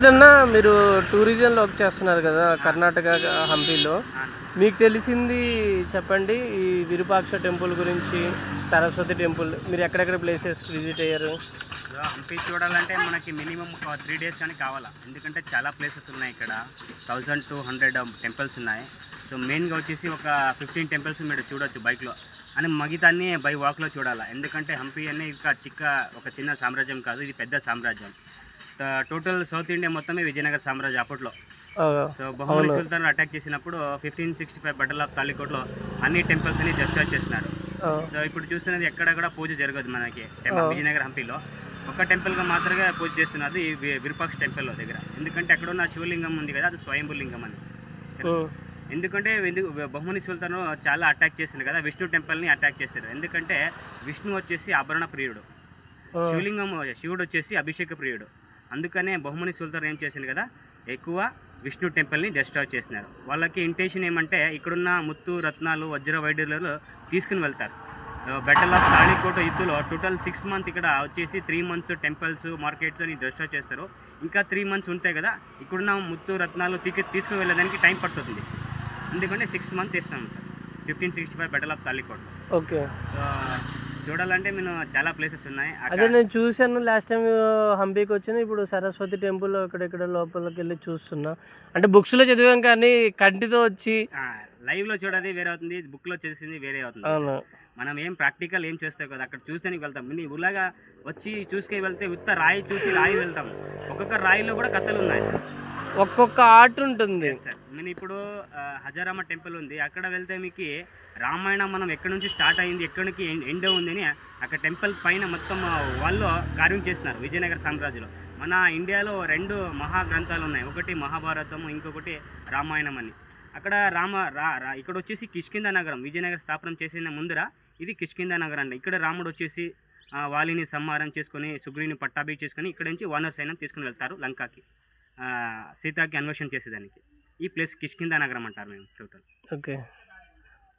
ఏదన్నా మీరు టూరిజంలో వర్క్ చేస్తున్నారు కదా కర్ణాటక హంపీలో. మీకు తెలిసింది చెప్పండి. ఈ విరూపాక్ష టెంపుల్ గురించి, సరస్వతి టెంపుల్ మీరు ఎక్కడెక్కడ ప్లేసెస్ విజిట్ అయ్యారు? హంపి చూడాలంటే మనకి మినిమం ఒక 3 days అని కావాలా. ఎందుకంటే చాలా ప్లేసెస్ ఉన్నాయి ఇక్కడ. 1200 టెంపుల్స్ ఉన్నాయి. సో మెయిన్గా వచ్చేసి ఒక 15 టెంపుల్స్ మీరు చూడొచ్చు బైక్లో, అని మిగతాన్ని బై వాక్లో చూడాలా. ఎందుకంటే హంపి అనే ఒక చిన్న సామ్రాజ్యం కాదు, ఇది పెద్ద సామ్రాజ్యం. టోటల్ సౌత్ ఇండియా మొత్తమే విజయనగర సామ్రాజ్యం అప్పట్లో. సో బహుమని సుల్తాన్ అటాక్ చేసినప్పుడు 1565 బటల్ ఆఫ్ తాలికోట్లో అన్ని టెంపుల్స్ అని డిస్ట్రాయ్ చేసినారు. సో ఇప్పుడు చూస్తున్నది ఎక్కడ కూడా పూజ జరగదు మనకి విజయనగర హంపిలో. ఒక టెంపుల్గా మాత్రమే పూజ చేస్తున్నది విరూపాక్ష టెంపుల్ దగ్గర. ఎందుకంటే అక్కడ ఉన్న శివలింగం ఉంది కదా, అది స్వయంభూ లింగం అని. ఎందుకంటే బహుమని సుల్తాన్ చాలా అటాక్ చేసింది కదా, విష్ణు టెంపుల్ని అటాక్ చేశారు. ఎందుకంటే విష్ణు వచ్చేసి ఆభరణ ప్రియుడు, శివుడు వచ్చేసి అభిషేక ప్రియుడు. అందుకనే బహుమని సుల్తాన్ ఏం చేసింది కదా, ఎక్కువ విష్ణు టెంపుల్ని డిస్ట్రాయ్ చేసినారు. వాళ్ళకి ఇంటెన్షన్ ఏమంటే ఇక్కడున్న ముత్తు రత్నాలు వజ్ర వైడూర్యాలు తీసుకుని వెళ్తారు. బెటల్ ఆఫ్ తాళికోట యుద్ధలో టోటల్ 6 months ఇక్కడ వచ్చేసి 3 months టెంపుల్స్ మార్కెట్స్ అని డిస్ట్రాయ్ చేస్తారు. ఇంకా 3 months ఉంటాయి కదా, ఇక్కడున్న ముత్తు రత్నాలు తీసుకుని వెళ్ళడానికి టైం పడుతుంది. ఎందుకంటే 6 months చేస్తాం sir 1565 battle of Talikota. Okay. So చూడాలంటే నేను చాలా ప్లేసెస్ ఉన్నాయి. అదే నేను చూశాను లాస్ట్ టైం హంపీకి వచ్చాను. ఇప్పుడు సరస్వతి టెంపుల్ ఇక్కడెక్కడ లోపలికి వెళ్ళి చూస్తున్నా. అంటే బుక్స్లో చదివాం కానీ కంటితో వచ్చి లైవ్లో చూడది వేరే అవుతుంది, బుక్లో చేసింది వేరే అవుతుంది. మనం ఏం ప్రాక్టికల్ ఏం చేస్తాం కదా, అక్కడ చూస్తేనే వెళ్తాం. ఊళ్ళగా వచ్చి చూసుకొని వెళ్తే ఉత్త రాయి చూసి రాయి వెళ్తాం. ఒక్కొక్క రాయిలో కూడా కథలు ఉన్నాయి సార్, ఒక్కొక్క ఆర్ట్ ఉంటుంది సార్. నేను ఇప్పుడు హజారామ టెంపుల్ ఉంది, అక్కడ వెళ్తే మీకు రామాయణం మనం ఎక్కడి నుంచి స్టార్ట్ అయింది ఎక్కడికి ఎండ్ ఉంది అని అక్కడ టెంపుల్ పైన మొత్తం వాళ్ళు కార్వింగ్ చేస్తున్నారు. విజయనగర సామ్రాజ్యంలో మన ఇండియాలో 2 మహాగ్రంథాలు ఉన్నాయి, ఒకటి మహాభారతం, ఇంకొకటి రామాయణం అని. అక్కడ ఇక్కడ వచ్చేసి కిష్కింద నగరం, విజయనగర స్థాపనం చేసిన ముందర ఇది కిష్కింద నగరం అండి. ఇక్కడ రాముడు వచ్చేసి వాలిని సంహారం చేసుకొని సుగ్రీని పట్టాభి చేసుకొని ఇక్కడ నుంచి వానర సైన్యం తీసుకుని వెళ్తారు లంకాకి, సీతాకి అన్వేషణ చేసేదానికి. ఈ ప్లేస్ కిష్కింద నగరం అంటారు మేము టోటల్. ఓకే,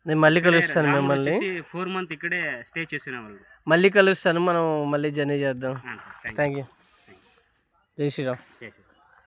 నేను మళ్ళీ కలుస్తాను మిమ్మల్ని. 4 months ఇక్కడే స్టే చేసిన వాళ్ళు. మళ్ళీ కలుస్తాను, మనం మళ్ళీ జర్నీ చేద్దాం. Thank you. జై శ్రీరామ్. జై శ్రీరామ్.